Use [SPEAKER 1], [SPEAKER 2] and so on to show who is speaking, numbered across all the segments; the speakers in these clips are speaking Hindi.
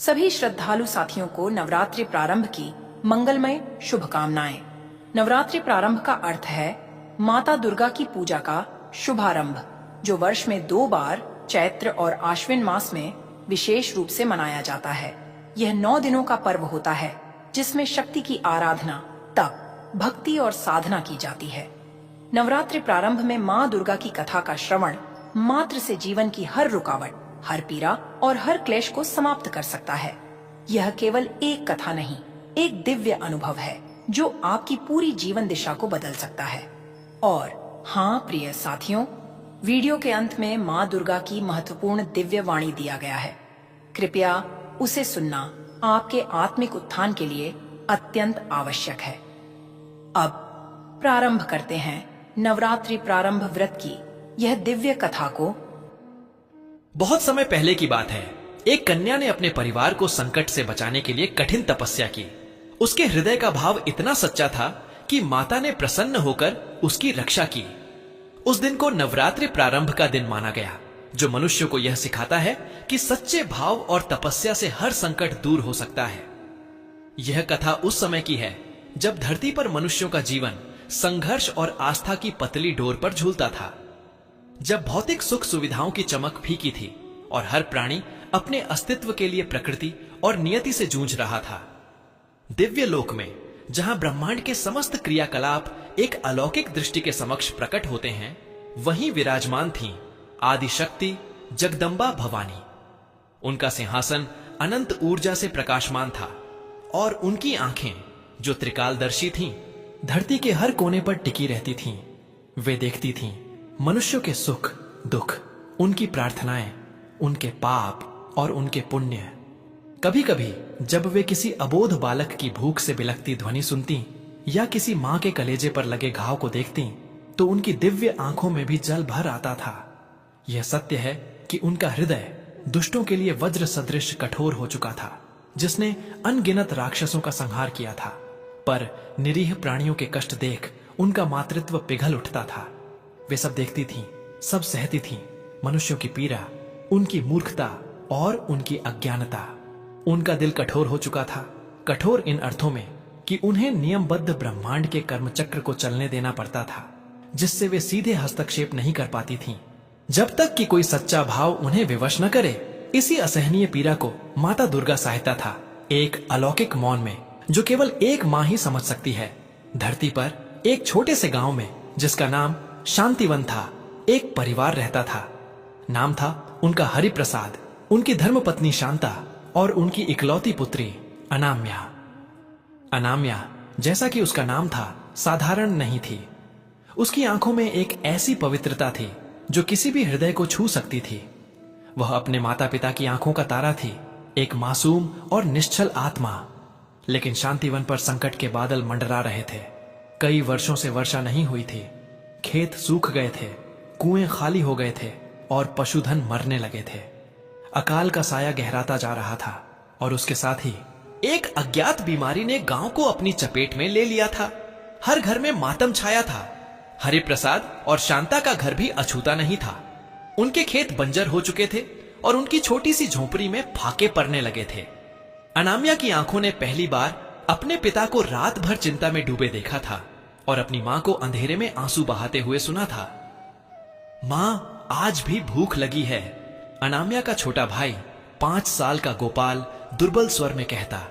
[SPEAKER 1] सभी श्रद्धालु साथियों को नवरात्रि प्रारंभ की मंगलमय शुभकामनाएं। नवरात्रि प्रारंभ का अर्थ है माता दुर्गा की पूजा का शुभारंभ, जो वर्ष में 2 बार चैत्र और आश्विन मास में विशेष रूप से मनाया जाता है। यह 9 दिनों का पर्व होता है जिसमें शक्ति की आराधना, तप, भक्ति और साधना की जाती है। नवरात्रि प्रारंभ में माँ दुर्गा की कथा का श्रवण मात्र से जीवन की हर रुकावट, हर पीड़ा और हर क्लेश को समाप्त कर सकता है। यह केवल एक कथा नहीं, एक दिव्य अनुभव है जो आपकी पूरी जीवन दिशा को बदल सकता है। और हाँ प्रिय साथियों, वीडियो के अंत में माँ दुर्गा की महत्वपूर्ण दिव्य वाणी दिया गया है। कृपया उसे सुनना आपके आत्मिक उत्थान के लिए अत्यंत आवश्यक है। अब प्रारंभ करते हैं नवरात्रि प्रारंभ व्रत की यह दिव्य कथा को।
[SPEAKER 2] बहुत समय पहले की बात है। एक कन्या ने अपने परिवार को संकट से बचाने के लिए कठिन तपस्या की। उसके हृदय का भाव इतना सच्चा था कि माता ने प्रसन्न होकर उसकी रक्षा की। उस दिन को नवरात्रि प्रारंभ का दिन माना गया, जो मनुष्य को यह सिखाता है कि सच्चे भाव और तपस्या से हर संकट दूर हो सकता है। यह कथा उस समय की है जब धरती पर मनुष्यों का जीवन संघर्ष और आस्था की पतली डोर पर झूलता था, जब भौतिक सुख सुविधाओं की चमक फीकी थी और हर प्राणी अपने अस्तित्व के लिए प्रकृति और नियति से जूझ रहा था। दिव्य लोक में, जहां ब्रह्मांड के समस्त क्रियाकलाप एक अलौकिक दृष्टि के समक्ष प्रकट होते हैं, वहीं विराजमान थीं आदि शक्ति जगदम्बा भवानी। उनका सिंहासन अनंत ऊर्जा से प्रकाशमान था और उनकी आंखें, जो त्रिकालदर्शी थीं, धरती के हर कोने पर टिकी रहती थीं। वे देखती थीं मनुष्यों के सुख दुख, उनकी प्रार्थनाएं, उनके पाप और उनके पुण्य। कभी कभी जब वे किसी अबोध बालक की भूख से बिलखती ध्वनि सुनती या किसी मां के कलेजे पर लगे घाव को देखती, तो उनकी दिव्य आंखों में भी जल भर आता था। यह सत्य है कि उनका हृदय दुष्टों के लिए वज्र सदृश कठोर हो चुका था, जिसने अनगिनत राक्षसों का संहार किया था। पर निरीह प्राणियों के कष्ट देख उनका मातृत्व पिघल उठता था। वे सब देखती थीं, सब सहती थीं, मनुष्यों की पीड़ा, उनकी मूर्खता और उनकी अज्ञानता। उनका दिल कठोर हो चुका था, कठोर इन अर्थों में कि उन्हें नियमबद्ध ब्रह्मांड के कर्मचक्र को चलने देना पड़ता था, जिससे वे सीधे हस्तक्षेप नहीं कर पाती थीं, जब तक कि कोई सच्चा भाव उन्हें विवश न करे। इसी असहनीय पीड़ा को माता दुर्गा सहायता था, एक अलौकिक मौन में, जो केवल एक माँ ही समझ सकती है। धरती पर एक छोटे से गांव में, जिसका नाम शांतिवन था, एक परिवार रहता था। नाम था उनका हरिप्रसाद, उनकी धर्मपत्नी शांता और उनकी इकलौती पुत्री अनाम्या। अनाम्या, जैसा कि उसका नाम था, साधारण नहीं थी। उसकी आंखों में एक ऐसी पवित्रता थी जो किसी भी हृदय को छू सकती थी। वह अपने माता पिता की आंखों का तारा थी, एक मासूम और निश्चल आत्मा। लेकिन शांतिवन पर संकट के बादल मंडरा रहे थे। कई वर्षों से वर्षा नहीं हुई थी, खेत सूख गए थे, कुएं खाली हो गए थे और पशुधन मरने लगे थे। अकाल का साया गहराता जा रहा था और उसके साथ ही एक अज्ञात बीमारी ने गांव को अपनी चपेट में ले लिया था। हर घर में मातम छाया था। हरिप्रसाद और शांता का घर भी अछूता नहीं था। उनके खेत बंजर हो चुके थे और उनकी छोटी सी झोंपड़ी में फाके पड़ने लगे थे। अनामिया की आंखों ने पहली बार अपने पिता को रात भर चिंता में डूबे देखा था और अपनी मां को अंधेरे में आंसू बहाते हुए सुना था। मां, आज भी भूख लगी है, अनामिया का छोटा भाई 5 साल का गोपाल दुर्बल स्वर में कहता।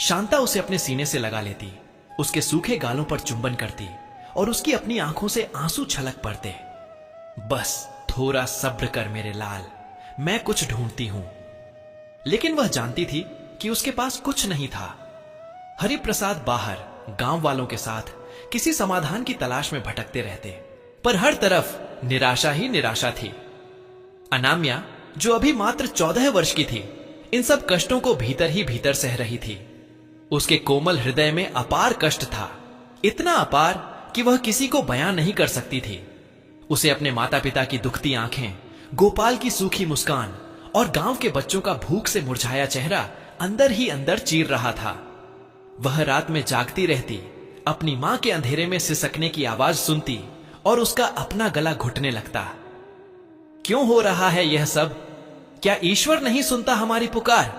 [SPEAKER 2] शांता उसे अपने सीने से लगा लेती, उसके सूखे गालों पर चुंबन करती और उसकी अपनी आंखों से आंसू छलक पड़ते। बस थोड़ा सब्र कर मेरे लाल, मैं कुछ ढूंढती हूं। लेकिन वह जानती थी कि उसके पास कुछ नहीं था। हरिप्रसाद बाहर गांव वालों के साथ किसी समाधान की तलाश में भटकते रहते, पर हर तरफ निराशा ही निराशा थी। अनाम्या, जो अभी मात्र 14 वर्ष की थी, इन सब कष्टों को भीतर ही भीतर सह रही थी। उसके कोमल हृदय में अपार कष्ट था, इतना अपार कि वह किसी को बयां नहीं कर सकती थी। उसे अपने माता पिता की दुखती आंखें, गोपाल की सूखी मुस्कान और गांव के बच्चों का भूख से मुरझाया चेहरा अंदर ही अंदर चीर रहा था। वह रात में जागती रहती, अपनी मां के अंधेरे में सिसकने की आवाज सुनती और उसका अपना गला घुटने लगता। क्यों हो रहा है यह सब? क्या ईश्वर नहीं सुनता हमारी पुकार?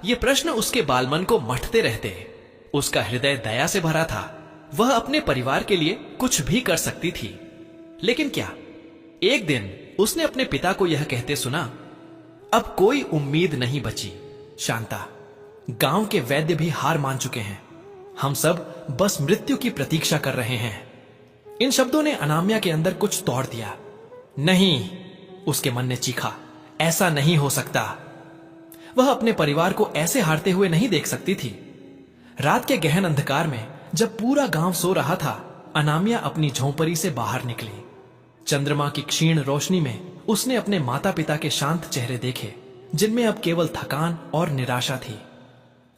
[SPEAKER 2] ये प्रश्न उसके बालमन को मथते रहते। उसका हृदय दया से भरा था। वह अपने परिवार के लिए कुछ भी कर सकती थी। लेकिन क्या? एक दिन उसने अपने पिता को यह कहते सुना, अब कोई उम्मीद नहीं बची शांता, गांव के वैद्य भी हार मान चुके हैं, हम सब बस मृत्यु की प्रतीक्षा कर रहे हैं। इन शब्दों ने अनामिया के अंदर कुछ तोड़ दिया। नहीं, उसके मन ने चीखा, ऐसा नहीं हो सकता। वह अपने परिवार को ऐसे हारते हुए नहीं देख सकती थी। रात के गहन अंधकार में जब पूरा गांव सो रहा था, अनामिया अपनी झोंपड़ी से बाहर निकली। चंद्रमा की क्षीण रोशनी में उसने अपने माता पिता के शांत चेहरे देखे, जिनमें अब केवल थकान और निराशा थी।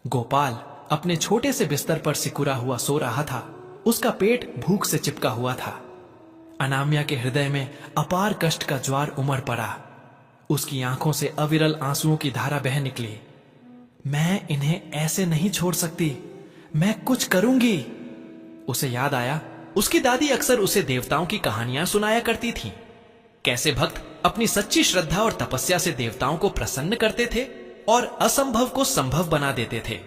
[SPEAKER 2] गोपाल अपने छोटे से बिस्तर पर सिकुड़ा हुआ सो रहा था। उसका पेट भूख से चिपका हुआ था। अनामिया के हृदय में अपार कष्ट का ज्वार उमड़ पड़ा। उसकी आंखों से अविरल आंसुओं की धारा बह निकली। मैं इन्हें ऐसे नहीं छोड़ सकती, मैं कुछ करूंगी। उसे याद आया, उसकी दादी अक्सर उसे देवताओं की कहानियां सुनाया करती थीं। कैसे भक्त अपनी सच्ची श्रद्धा और तपस्या से देवताओं को प्रसन्न करते थे और असंभव को संभव बना देते थे।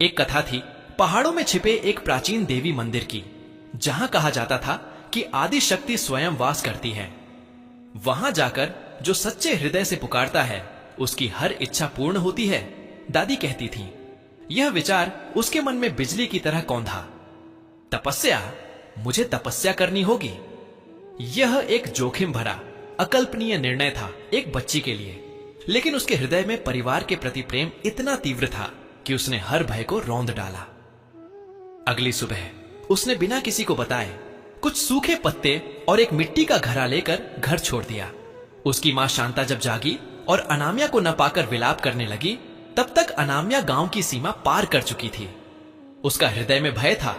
[SPEAKER 2] एक कथा थी पहाड़ों में छिपे एक प्राचीन देवी मंदिर की, जहां कहा जाता था कि आदि शक्ति स्वयं वास करती है। वहां जाकर जो सच्चे हृदय से पुकारता है, उसकी हर इच्छा पूर्ण होती है, दादी कहती थी। यह विचार उसके मन में बिजली की तरह कौंधा। तपस्या, मुझे तपस्या करनी होगी। यह एक जोखिम भरा, अकल्पनीय निर्णय था एक बच्ची के लिए, लेकिन उसके हृदय में परिवार के प्रति प्रेम इतना तीव्र था कि उसने हर भय को रौंद डाला। अगली सुबह उसने बिना किसी को बताए कुछ सूखे पत्ते और एक मिट्टी का घड़ा लेकर घर छोड़ दिया। उसकी मां शांता जब जागी और अनामिया को न पाकर विलाप करने लगी, तब तक अनामिया गांव की सीमा पार कर चुकी थी। उसका हृदय में भय था,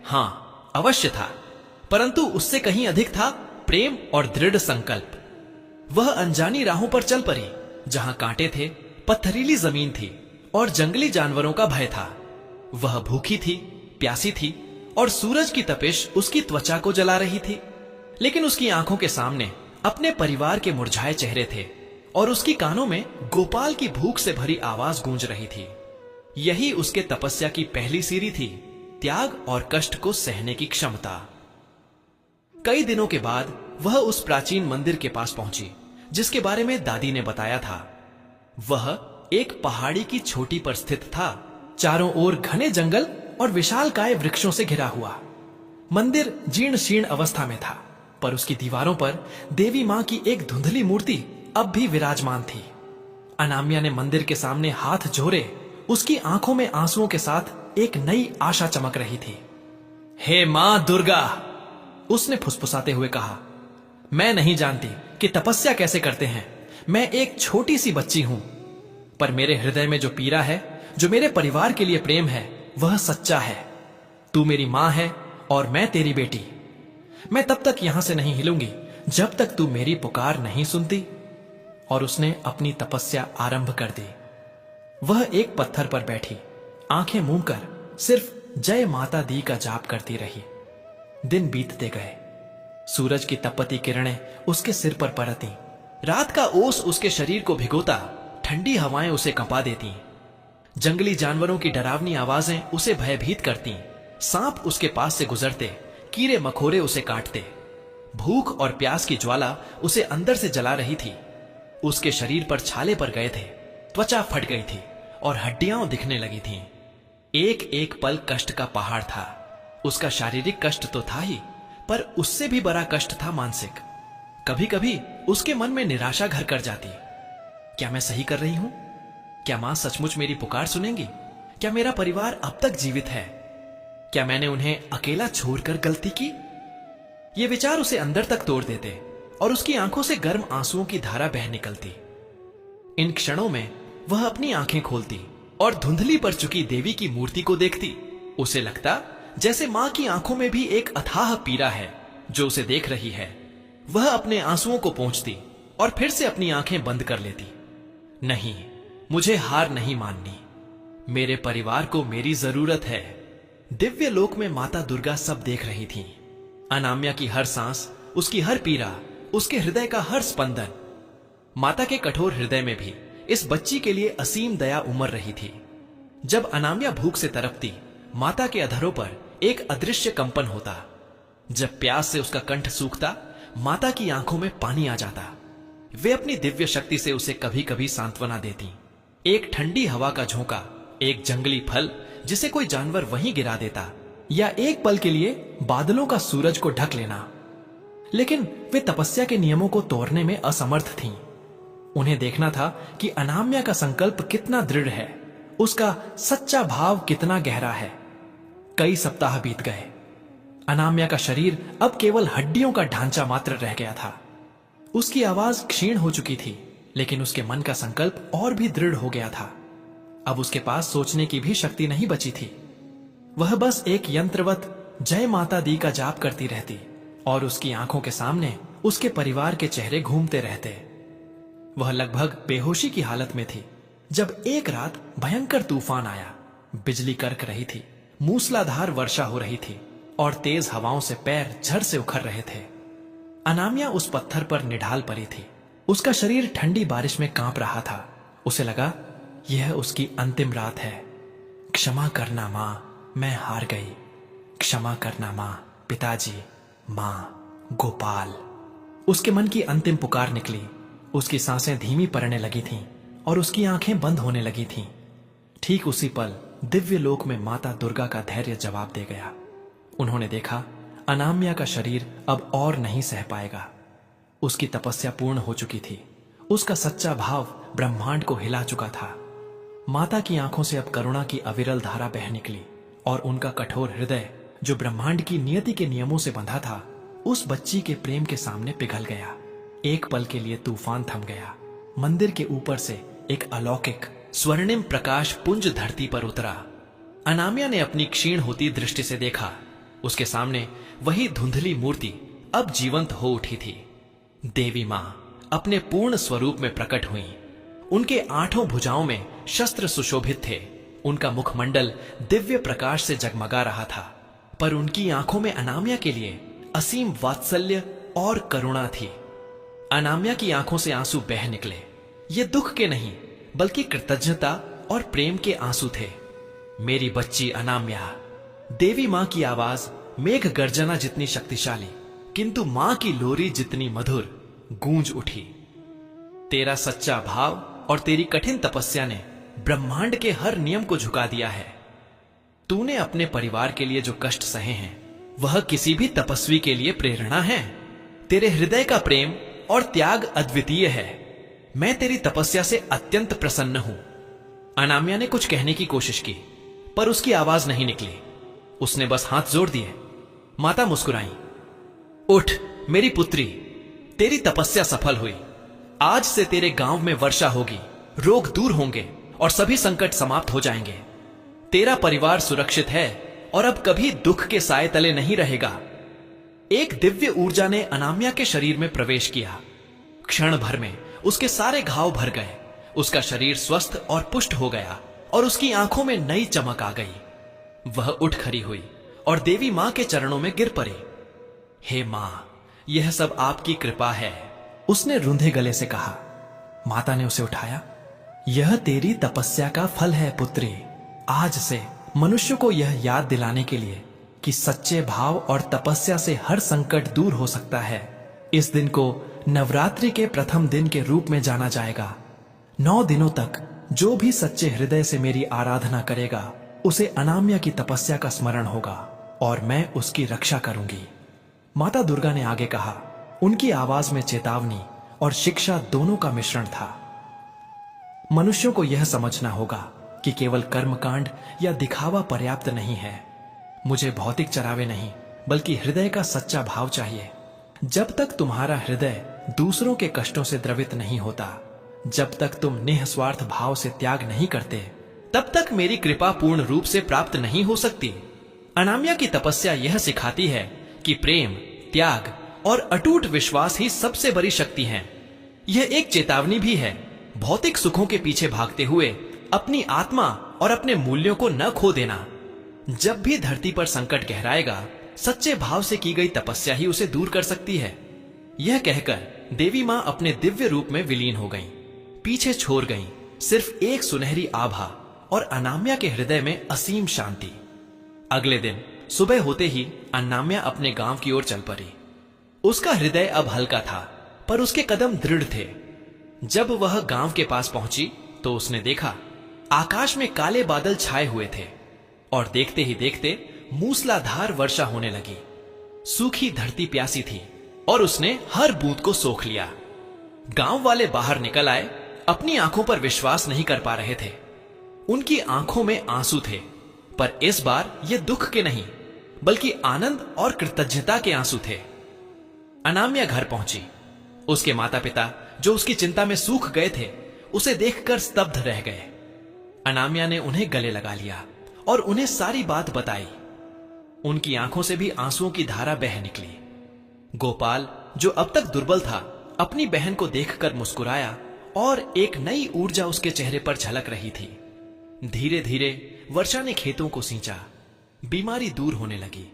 [SPEAKER 2] हां अवश्य था, परंतु उससे कहीं अधिक था प्रेम और दृढ़ संकल्प। वह अनजानी राहों पर चल पड़ी, जहां कांटे थे, पत्थरीली जमीन थी और जंगली जानवरों का भय था। वह भूखी थी, प्यासी थी और सूरज की तपिश उसकी त्वचा को जला रही थी। लेकिन उसकी आंखों के सामने अपने परिवार के मुरझाए चेहरे थे और उसकी कानों में गोपाल की भूख से भरी आवाज गूंज रही थी। यही उसके तपस्या की पहली सीढ़ी थी, त्याग और कष्ट को सहने की क्षमता। कई दिनों के बाद वह उस प्राचीन मंदिर के पास पहुंची, जिसके बारे में दादी ने बताया था। वह एक पहाड़ी की चोटी पर स्थित था, चारों ओर घने जंगल और विशालकाय वृक्षों से घिरा हुआ। मंदिर जीर्ण शीर्ण अवस्था में था, पर उसकी दीवारों पर देवी मां की एक धुंधली मूर्ति अब भी विराजमान थी। अनामिया ने मंदिर के सामने हाथ जोड़े, उसकी आंखों में आंसुओं के साथ एक नई आशा चमक रही थी। हे मां दुर्गा, उसने फुसफुसाते हुए कहा, मैं नहीं जानती कि तपस्या कैसे करते हैं। मैं एक छोटी सी बच्ची हूं, पर मेरे हृदय में जो पीड़ा है, जो मेरे परिवार के लिए प्रेम है, वह सच्चा है। तू मेरी मां है और मैं तेरी बेटी। मैं तब तक यहां से नहीं हिलूंगी जब तक तू मेरी पुकार नहीं सुनती। और उसने अपनी तपस्या आरंभ कर दी। वह एक पत्थर पर बैठी, आंखें मूंद कर सिर्फ जय माता दी का जाप करती रही। दिन बीतते गए। सूरज की तपती किरणें उसके सिर पर पड़ती। रात का ओस उसके शरीर को भिगोता, ठंडी हवाएं उसे कंपा देती। जंगली जानवरों की डरावनी आवाजें उसे भयभीत करती। सांप उसके पास से गुजरते, कीड़े मकोड़े उसे काटते। भूख और प्यास की ज्वाला उसे अंदर से जला रही थी। उसके शरीर पर छाले पड़ गए थे, त्वचा फट गई थी और हड्डियां दिखने लगी थीं। एक एक पल कष्ट का पहाड़ था। उसका शारीरिक कष्ट तो था ही, पर उससे भी बड़ा कष्ट था मानसिक। कभी कभी उसके मन में निराशा घर कर जाती। क्या मैं सही कर रही हूं? क्या मां सचमुच मेरी पुकार सुनेंगी? क्या मेरा परिवार अब तक जीवित है? क्या मैंने उन्हें अकेला छोड़कर गलती की? ये विचार उसे अंदर तक तोड़ देते और उसकी आंखों से गर्म आंसुओं की धारा बह निकलती। इन क्षणों में वह अपनी आंखें खोलती और धुंधली पड़ चुकी देवी की मूर्ति को देखती। उसे लगता जैसे मां की आंखों में भी एक अथाह पीड़ा है जो उसे देख रही है। वह अपने आंसुओं को पोंछती और फिर से अपनी आंखें बंद कर लेती। नहीं, मुझे हार नहीं माननी। मेरे परिवार को मेरी जरूरत है। दिव्य लोक में माता दुर्गा सब देख रही थीं। अनामिया की हर सांस, उसकी हर पीड़ा, उसके हृदय का हर स्पंदन। माता के कठोर हृदय में भी इस बच्ची के लिए असीम दया उमड़ रही थी। जब अनामिया भूख से तड़पती, माता के अधरों पर एक अदृश्य कंपन होता। जब प्यास से उसका कंठ सूखता, माता की आंखों में पानी आ जाता। वे अपनी दिव्य शक्ति से उसे कभी कभी सांत्वना देती। एक ठंडी हवा का झोंका, एक जंगली फल जिसे कोई जानवर वहीं गिरा देता, या एक पल के लिए बादलों का सूरज को ढक लेना। लेकिन वे तपस्या के नियमों को तोड़ने में असमर्थ थीं। उन्हें देखना था कि अनामिया का संकल्प कितना दृढ़ है, उसका सच्चा भाव कितना गहरा है। कई सप्ताह बीत गए। अनामिया का शरीर अब केवल हड्डियों का ढांचा मात्र रह गया था। उसकी आवाज क्षीण हो चुकी थी, लेकिन उसके मन का संकल्प और भी दृढ़ हो गया था। अब उसके पास सोचने की भी शक्ति नहीं बची थी। वह बस एक यंत्रवत जय माता दी का जाप करती रहती और उसकी आंखों के सामने उसके परिवार के चेहरे घूमते रहते। वह लगभग बेहोशी की हालत में थी जब एक रात भयंकर तूफान आया। बिजली करक रही थी, मूसलाधार वर्षा हो रही थी और तेज हवाओं से पैर झर से उखड़ रहे थे। अनामिया उस पत्थर पर निढाल पड़ी थी। उसका शरीर ठंडी बारिश में कांप रहा था। उसे लगा यह उसकी अंतिम रात है। क्षमा करना मां, मैं हार गई। क्षमा करना मां, पिताजी, मां, गोपाल। उसके मन की अंतिम पुकार निकली। उसकी सांसें धीमी पड़ने लगी थीं और उसकी आंखें बंद होने लगी थीं। ठीक उसी पल दिव्य लोक में माता दुर्गा का धैर्य जवाब दे गया। उन्होंने देखा अनामिया का शरीर अब और नहीं सह पाएगा। उसकी तपस्या पूर्ण हो चुकी थी। उसका सच्चा भाव ब्रह्मांड को हिला चुका था। माता की आंखों से अब करुणा की अविरल धारा बह निकली और उनका कठोर हृदय, जो ब्रह्मांड की नियति के नियमों से बंधा था, उस बच्ची के प्रेम के सामने पिघल गया। एक पल के लिए तूफान थम गया। मंदिर के ऊपर से एक अलौकिक स्वर्णिम प्रकाश पुंज धरती पर उतरा। अनामिया ने अपनी क्षीण होती दृष्टि से देखा। उसके सामने वही धुंधली मूर्ति अब जीवंत हो उठी थी। देवी मां अपने पूर्ण स्वरूप में प्रकट हुई। उनके 8 भुजाओं में शस्त्र सुशोभित थे। उनका मुखमंडल दिव्य प्रकाश से जगमगा रहा था, पर उनकी आंखों में अनामिया के लिए असीम वात्सल्य और करुणा थी। अनामिया की आंखों से आंसू बह निकले। ये दुख के नहीं, बल्कि कृतज्ञता और प्रेम के आंसू थे। मेरी बच्ची अनामिया। देवी मां की आवाज मेघ गर्जना जितनी शक्तिशाली, किंतु मां की लोरी जितनी मधुर गूंज उठी। तेरा सच्चा भाव और तेरी कठिन तपस्या ने ब्रह्मांड के हर नियम को झुका दिया है। तूने अपने परिवार के लिए जो कष्ट सहे हैं, वह किसी भी तपस्वी के लिए प्रेरणा है। तेरे हृदय का प्रेम और त्याग अद्वितीय है। मैं तेरी तपस्या से अत्यंत प्रसन्न हूं। अनामिया ने कुछ कहने की कोशिश की, पर उसकी आवाज नहीं निकली। उसने बस हाथ जोड़ दिए। माता मुस्कुराई। उठ मेरी पुत्री, तेरी तपस्या सफल हुई। आज से तेरे गांव में वर्षा होगी, रोग दूर होंगे और सभी संकट समाप्त हो जाएंगे। तेरा परिवार सुरक्षित है और अब कभी दुख के साए तले नहीं रहेगा। एक दिव्य ऊर्जा ने अनामिया के शरीर में प्रवेश किया। क्षण भर में उसके सारे घाव भर गए। उसका शरीर स्वस्थ और पुष्ट हो गया और उसकी आंखों में नई चमक आ गई। वह उठ खड़ी हुई और देवी मां के चरणों में गिर पड़ी। हे मां, यह सब आपकी कृपा है, उसने रूंधे गले से कहा। माता ने उसे उठाया। यह तेरी तपस्या का फल है पुत्री। आज से मनुष्य को यह याद दिलाने के लिए कि सच्चे भाव और तपस्या से हर संकट दूर हो सकता है, इस दिन को नवरात्रि के प्रथम दिन के रूप में जाना जाएगा। 9 दिनों तक जो भी सच्चे हृदय से मेरी आराधना करेगा, उसे अनामिया की तपस्या का स्मरण होगा और मैं उसकी रक्षा करूंगी। माता दुर्गा ने आगे कहा। उनकी आवाज में चेतावनी और शिक्षा दोनों का मिश्रण था। मनुष्यों को यह समझना होगा कि केवल कर्मकांड या दिखावा पर्याप्त नहीं है। मुझे भौतिक चरावे नहीं, बल्कि हृदय का सच्चा भाव चाहिए। जब तक तुम्हारा हृदय दूसरों के कष्टों से द्रवित नहीं होता, जब तक तुम निःस्वार्थ भाव से त्याग नहीं करते, तब तक मेरी कृपा पूर्ण रूप से प्राप्त नहीं हो सकती। अनामिया की तपस्या यह सिखाती है कि प्रेम, त्याग और अटूट विश्वास ही सबसे बड़ी शक्ति है। यह एक चेतावनी भी है, भौतिक सुखों के पीछे भागते हुए अपनी आत्मा और अपने मूल्यों को न खो देना। जब भी धरती पर संकट गहराएगा, सच्चे भाव से की गई तपस्या ही उसे दूर कर सकती है। यह कहकर देवी मां अपने दिव्य रूप में विलीन हो गईं। पीछे छोड़ गईं, सिर्फ एक सुनहरी आभा और अनाम्या के हृदय में असीम शांति। अगले दिन सुबह होते ही अनाम्या अपने गांव की ओर चल पड़ी। उसका हृदय अब हल्का था, पर उसके कदम दृढ़ थे। जब वह गांव के पास पहुंची तो उसने देखा आकाश में काले बादल छाए हुए थे और देखते ही देखते मूसलाधार वर्षा होने लगी। सूखी धरती प्यासी थी और उसने हर बूंद को सोख लिया। गांव वाले बाहर निकल आए, अपनी आंखों पर विश्वास नहीं कर पा रहे थे। उनकी आंखों में आंसू थे, पर इस बार ये दुख के नहीं बल्कि आनंद और कृतज्ञता के आंसू थे। अनाम्या घर पहुंची। उसके माता पिता जो उसकी चिंता में सूख गए थे, उसे देखकर स्तब्ध रह गए। अनाम्या ने उन्हें गले लगा लिया और उन्हें सारी बात बताई। उनकी आंखों से भी आंसुओं की धारा बह निकली। गोपाल, जो अब तक दुर्बल था, अपनी बहन को देखकर मुस्कुराया और एक नई ऊर्जा उसके चेहरे पर झलक रही थी। धीरे धीरे वर्षा ने खेतों को सींचा। बीमारी दूर होने लगी।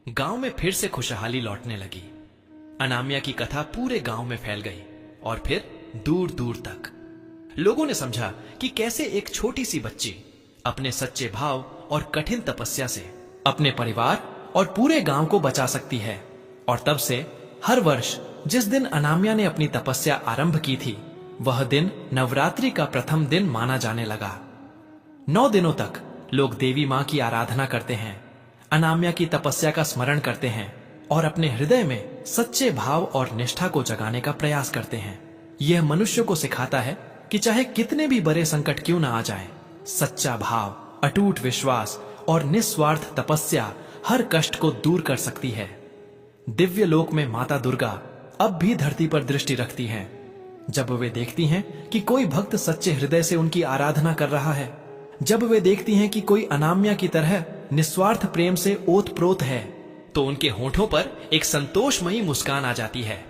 [SPEAKER 2] गांव में फिर से खुशहाली लौटने लगी। अनाम्या की कथा पूरे गांव में फैल गई और फिर दूर दूर तक। लोगों ने समझा कि कैसे एक छोटी सी बच्ची अपने सच्चे भाव और कठिन तपस्या से अपने परिवार और पूरे गांव को बचा सकती है। और तब से हर वर्ष जिस दिन अनाम्या ने अपनी तपस्या आरंभ की थी, वह दिन नवरात्रि का प्रथम दिन माना जाने लगा। 9 दिनों तक लोग देवी मां की आराधना करते हैं, अनाम्या की तपस्या का स्मरण करते हैं और अपने हृदय में सच्चे भाव और निष्ठा को जगाने का प्रयास करते हैं। यह मनुष्य को सिखाता है कि चाहे कितने भी बड़े संकट क्यों ना आ जाए, सच्चा भाव, अटूट विश्वास और निस्वार्थ तपस्या हर कष्ट को दूर कर सकती है। दिव्य लोक में माता दुर्गा अब भी धरती पर दृष्टि रखती हैं। जब वे देखती हैं कि कोई भक्त सच्चे हृदय से उनकी आराधना कर रहा है, जब वे देखती हैं कि कोई अनाम्या की तरह निस्वार्थ प्रेम से ओतप्रोत है, तो उनके होठों पर एक संतोषमयी मुस्कान आ जाती है।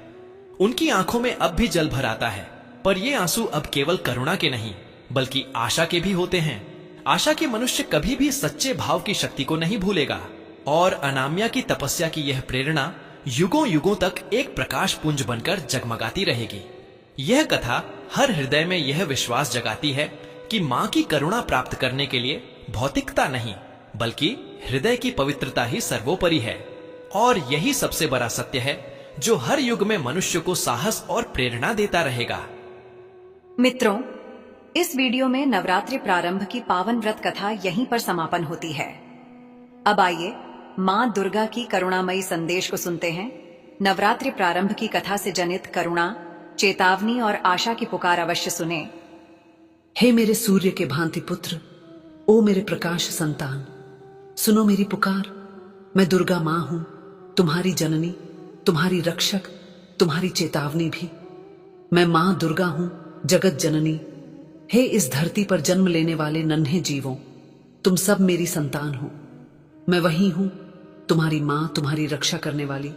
[SPEAKER 2] उनकी आंखों में अब भी जल भर आता है, पर ये आंसू अब केवल करुणा के नहीं बल्कि आशा के भी होते हैं। आशा के मनुष्य कभी भी सच्चे भाव की शक्ति को नहीं भूलेगा और अनाम्या की तपस्या की यह प्रेरणा युगों युगों तक एक प्रकाश पुंज बनकर जगमगाती रहेगी। यह कथा हर हृदय में यह विश्वास जगाती है कि मां की करुणा प्राप्त करने के लिए भौतिकता नहीं बल्कि हृदय की पवित्रता ही सर्वोपरि है। और यही सबसे बड़ा सत्य है जो हर युग में मनुष्य को साहस और प्रेरणा देता रहेगा।
[SPEAKER 3] मित्रों, इस वीडियो में नवरात्रि प्रारंभ की पावन व्रत कथा यहीं पर समापन होती है। अब आइए मां दुर्गा की करुणामयी संदेश को सुनते हैं। नवरात्रि प्रारंभ की कथा से जनित करुणा, चेतावनी और आशा की पुकार अवश्य सुने।
[SPEAKER 4] हे मेरे सूर्य के भांति पुत्र, ओ मेरे प्रकाश संतान, सुनो मेरी पुकार। मैं दुर्गा मां हूं, तुम्हारी जननी, तुम्हारी रक्षक, तुम्हारी चेतावनी भी। मैं मां दुर्गा हूं, जगत जननी। हे इस धरती पर जन्म लेने वाले नन्हे जीवों, तुम सब मेरी संतान हो। मैं वही हूं, तुम्हारी मां, तुम्हारी रक्षा करने वाली,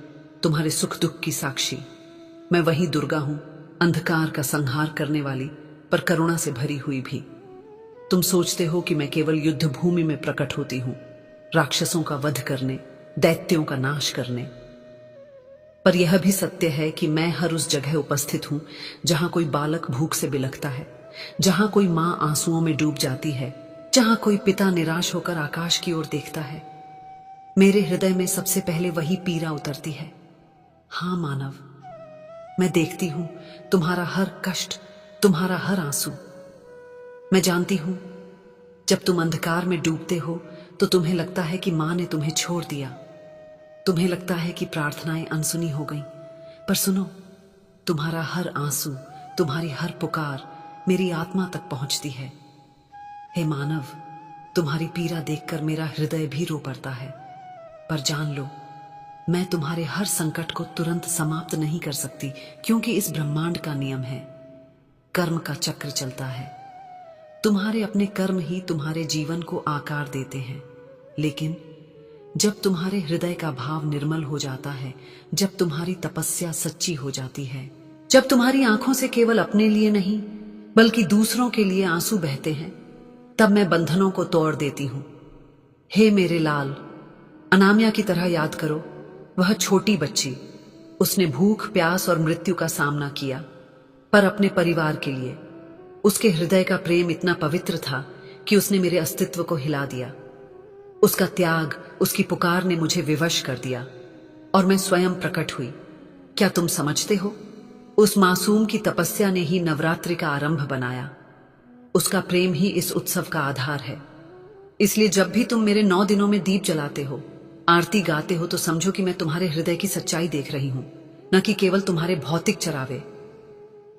[SPEAKER 4] तुम्हारे सुख दुख की साक्षी। मैं वही दुर्गा हूं, अंधकार का संहार करने वाली, पर करुणा से भरी हुई भी। तुम सोचते हो कि मैं केवल युद्ध भूमि में प्रकट होती हूं, राक्षसों का वध करने, दैत्यों का नाश करने। पर यह भी सत्य है कि मैं हर उस जगह उपस्थित हूं जहां कोई बालक भूख से बिलखता है, जहां कोई मां आंसुओं में डूब जाती है, जहां कोई पिता निराश होकर आकाश की ओर देखता है। मेरे हृदय में सबसे पहले वही पीड़ा उतरती है। हां मानव, मैं देखती हूं तुम्हारा हर कष्ट, तुम्हारा हर आंसू। मैं जानती हूं जब तुम अंधकार में डूबते हो तो तुम्हें लगता है कि मां ने तुम्हें छोड़ दिया। तुम्हें लगता है कि प्रार्थनाएं अनसुनी हो गईं। पर सुनो, तुम्हारा हर आंसू, तुम्हारी हर पुकार मेरी आत्मा तक पहुंचती है। हे मानव, तुम्हारी पीड़ा देखकर मेरा हृदय भी रो पड़ता है। पर जान लो, मैं तुम्हारे हर संकट को तुरंत समाप्त नहीं कर सकती, क्योंकि इस ब्रह्मांड का नियम है, कर्म का चक्र चलता है। तुम्हारे अपने कर्म ही तुम्हारे जीवन को आकार देते हैं। लेकिन जब तुम्हारे हृदय का भाव निर्मल हो जाता है, जब तुम्हारी तपस्या सच्ची हो जाती है, जब तुम्हारी आंखों से केवल अपने लिए नहीं बल्कि दूसरों के लिए आंसू बहते हैं, तब मैं बंधनों को तोड़ देती हूं। हे मेरे लाल, अनाम्या की तरह याद करो, वह छोटी बच्ची, उसने भूख, प्यास और मृत्यु का सामना किया, पर अपने परिवार के लिए। उसके हृदय का प्रेम इतना पवित्र था कि उसने मेरे अस्तित्व को हिला दिया। उसका त्याग, उसकी पुकार ने मुझे विवश कर दिया और मैं स्वयं प्रकट हुई। क्या तुम समझते हो? उस मासूम की तपस्या ने ही नवरात्रि का आरंभ बनाया। उसका प्रेम ही इस उत्सव का आधार है। इसलिए जब भी तुम मेरे 9 दिनों में दीप जलाते हो, आरती गाते हो, तो समझो कि मैं तुम्हारे हृदय की सच्चाई देख रही हूं, न कि केवल तुम्हारे भौतिक चरावे।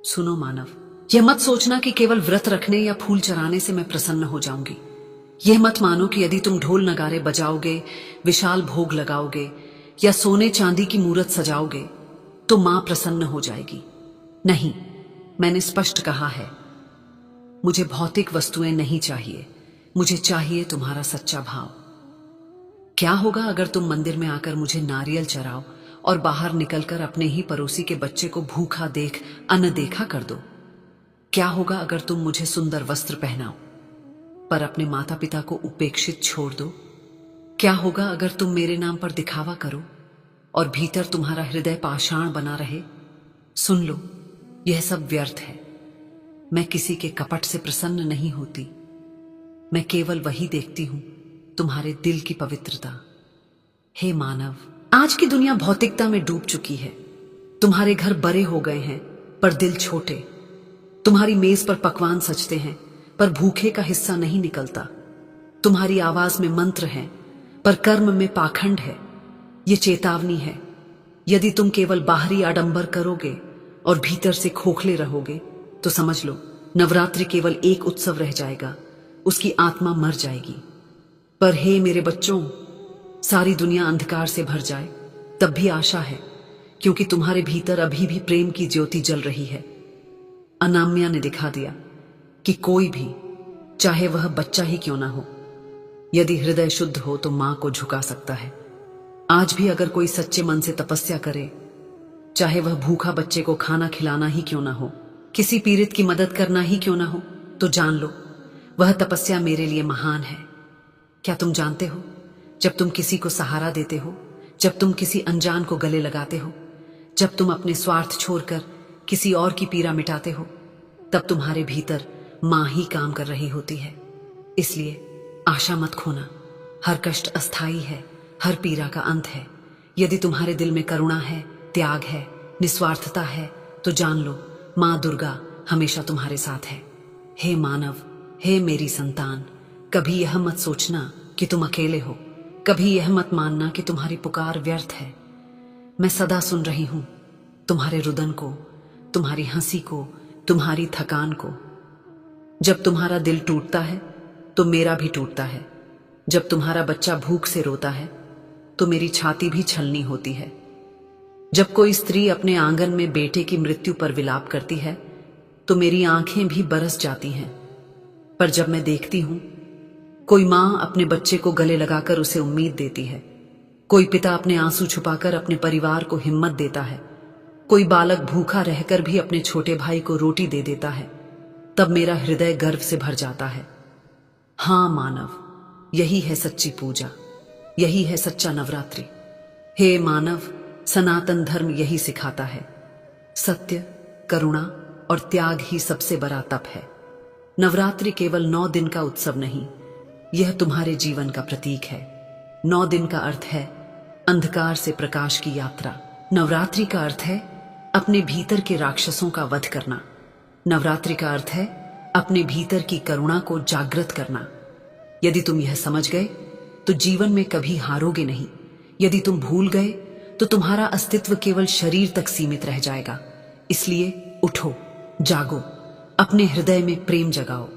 [SPEAKER 4] सुनो मानव, यह मत सोचना कि केवल व्रत रखने या फूल चराने से मैं प्रसन्न हो जाऊंगी। यह मत मानो कि यदि तुम ढोल नगारे बजाओगे, विशाल भोग लगाओगे या सोने चांदी की मूर्त सजाओगे तो मां प्रसन्न हो जाएगी। नहीं, मैंने स्पष्ट कहा है, मुझे भौतिक वस्तुएं नहीं चाहिए, मुझे चाहिए तुम्हारा सच्चा भाव। क्या होगा अगर तुम मंदिर में आकर मुझे नारियल चढ़ाओ और बाहर निकलकर अपने ही पड़ोसी के बच्चे को भूखा देख अनदेखा कर दो? क्या होगा अगर तुम मुझे सुंदर वस्त्र पहनाओ पर अपने माता पिता को उपेक्षित छोड़ दो? क्या होगा अगर तुम मेरे नाम पर दिखावा करो और भीतर तुम्हारा हृदय पाषाण बना रहे? सुन लो, यह सब व्यर्थ है। मैं किसी के कपट से प्रसन्न नहीं होती। मैं केवल वही देखती हूं, तुम्हारे दिल की पवित्रता। हे मानव, आज की दुनिया भौतिकता में डूब चुकी है। तुम्हारे घर बड़े हो गए हैं पर दिल छोटे। तुम्हारी मेज पर पकवान सजते हैं पर भूखे का हिस्सा नहीं निकलता। तुम्हारी आवाज में मंत्र हैं पर कर्म में पाखंड है। ये चेतावनी है, यदि तुम केवल बाहरी आडंबर करोगे और भीतर से खोखले रहोगे तो समझ लो, नवरात्रि केवल एक उत्सव रह जाएगा, उसकी आत्मा मर जाएगी। पर हे मेरे बच्चों, सारी दुनिया अंधकार से भर जाए तब भी आशा है, क्योंकि तुम्हारे भीतर अभी भी प्रेम की ज्योति जल रही है। अनाम्या ने दिखा दिया कि कोई भी, चाहे वह बच्चा ही क्यों ना हो, यदि हृदय शुद्ध हो तो मां को झुका सकता है। आज भी अगर कोई सच्चे मन से तपस्या करे, चाहे वह भूखा बच्चे को खाना खिलाना ही क्यों ना हो, किसी पीड़ित की मदद करना ही क्यों ना हो, तो जान लो वह तपस्या मेरे लिए महान है। क्या तुम जानते हो, जब तुम किसी को सहारा देते हो, जब तुम किसी अनजान को गले लगाते हो, जब तुम अपने स्वार्थ छोड़कर किसी और की पीड़ा मिटाते हो, तब तुम्हारे भीतर मां ही काम कर रही होती है। इसलिए आशा मत खोना। हर कष्ट अस्थाई है, हर पीड़ा का अंत है। यदि तुम्हारे दिल में करुणा है, त्याग है, निस्वार्थता है, तो जान लो मां दुर्गा हमेशा तुम्हारे साथ है। हे मानव, हे मेरी संतान, कभी यह मत सोचना कि तुम अकेले हो। कभी यह मत मानना कि तुम्हारी पुकार व्यर्थ है। मैं सदा सुन रही हूं तुम्हारे रुदन को, तुम्हारी हंसी को, तुम्हारी थकान को। जब तुम्हारा दिल टूटता है तो मेरा भी टूटता है। जब तुम्हारा बच्चा भूख से रोता है तो मेरी छाती भी छलनी होती है। जब कोई स्त्री अपने आंगन में बेटे की मृत्यु पर विलाप करती है तो मेरी आंखें भी बरस जाती हैं। पर जब मैं देखती हूं कोई मां अपने बच्चे को गले लगाकर उसे उम्मीद देती है, कोई पिता अपने आंसू छुपाकर अपने परिवार को हिम्मत देता है, कोई बालक भूखा रहकर भी अपने छोटे भाई को रोटी दे देता है, तब मेरा हृदय गर्व से भर जाता है। हां मानव, यही है सच्ची पूजा, यही है सच्चा नवरात्रि। हे मानव, सनातन धर्म यही सिखाता है। सत्य, करुणा और त्याग ही सबसे बड़ा तप है। नवरात्रि केवल 9 दिन का उत्सव नहीं, यह तुम्हारे जीवन का प्रतीक है। 9 दिन का अर्थ है अंधकार से प्रकाश की यात्रा। नवरात्रि का अर्थ है अपने भीतर के राक्षसों का वध करना। नवरात्रि का अर्थ है अपने भीतर की करुणा को जागृत करना। यदि तुम यह समझ गए तो जीवन में कभी हारोगे नहीं। यदि तुम भूल गए तो तुम्हारा अस्तित्व केवल शरीर तक सीमित रह जाएगा। इसलिए उठो, जागो, अपने हृदय में प्रेम जगाओ,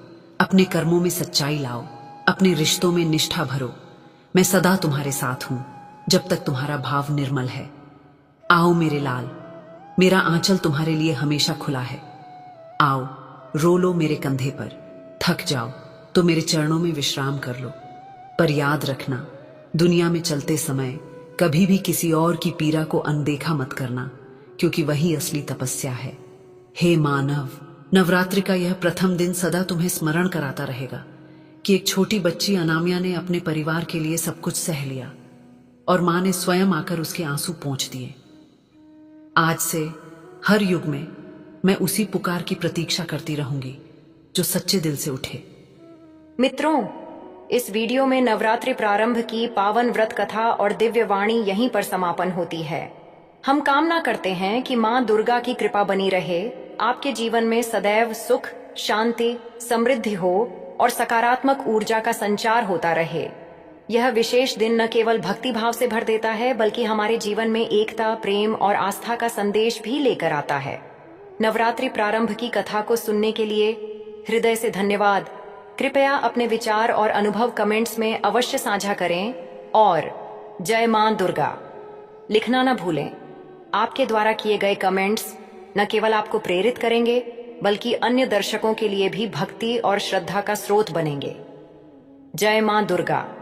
[SPEAKER 4] अपने कर्मों में सच्चाई लाओ, अपने रिश्तों में निष्ठा भरो। मैं सदा तुम्हारे साथ हूं जब तक तुम्हारा भाव निर्मल है। आओ मेरे लाल, मेरा आंचल तुम्हारे लिए हमेशा खुला है। आओ, रो लो मेरे कंधे पर, थक जाओ तो मेरे चरणों में विश्राम कर लो। पर याद रखना, दुनिया में चलते समय कभी भी किसी और की पीड़ा को अनदेखा मत करना, क्योंकि वही असली तपस्या है। हे मानव, नवरात्रि का यह प्रथम दिन सदा तुम्हें स्मरण कराता रहेगा कि एक छोटी बच्ची अनामिया ने अपने परिवार के लिए सब कुछ सह लिया और मां ने स्वयं आकर उसके आंसू पोंछ दिए। आज से हर युग में मैं उसी पुकार की प्रतीक्षा करती रहूंगी। जो सच्चे दिल से उठे।
[SPEAKER 3] मित्रों, इस वीडियो में नवरात्रि प्रारंभ की पावन व्रत कथा और दिव्य वाणी यहीं पर समापन होती है। हम कामना करते हैं कि मां दुर्गा की कृपा बनी रहे, आपके जीवन में सदैव सुख, शांति, समृद्धि हो और सकारात्मक ऊर्जा का संचार होता रहे। यह विशेष दिन न केवल भक्ति भाव से भर देता है, बल्कि हमारे जीवन में एकता, प्रेम और आस्था का संदेश भी लेकर आता है। नवरात्रि प्रारंभ की कथा को सुनने के लिए हृदय से धन्यवाद। कृपया अपने विचार और अनुभव कमेंट्स में अवश्य साझा करें और जय मां दुर्गा लिखना न भूलें। आपके द्वारा किए गए कमेंट्स न केवल आपको प्रेरित करेंगे, बल्कि अन्य दर्शकों के लिए भी भक्ति और श्रद्धा का स्रोत बनेंगे। जय मां दुर्गा।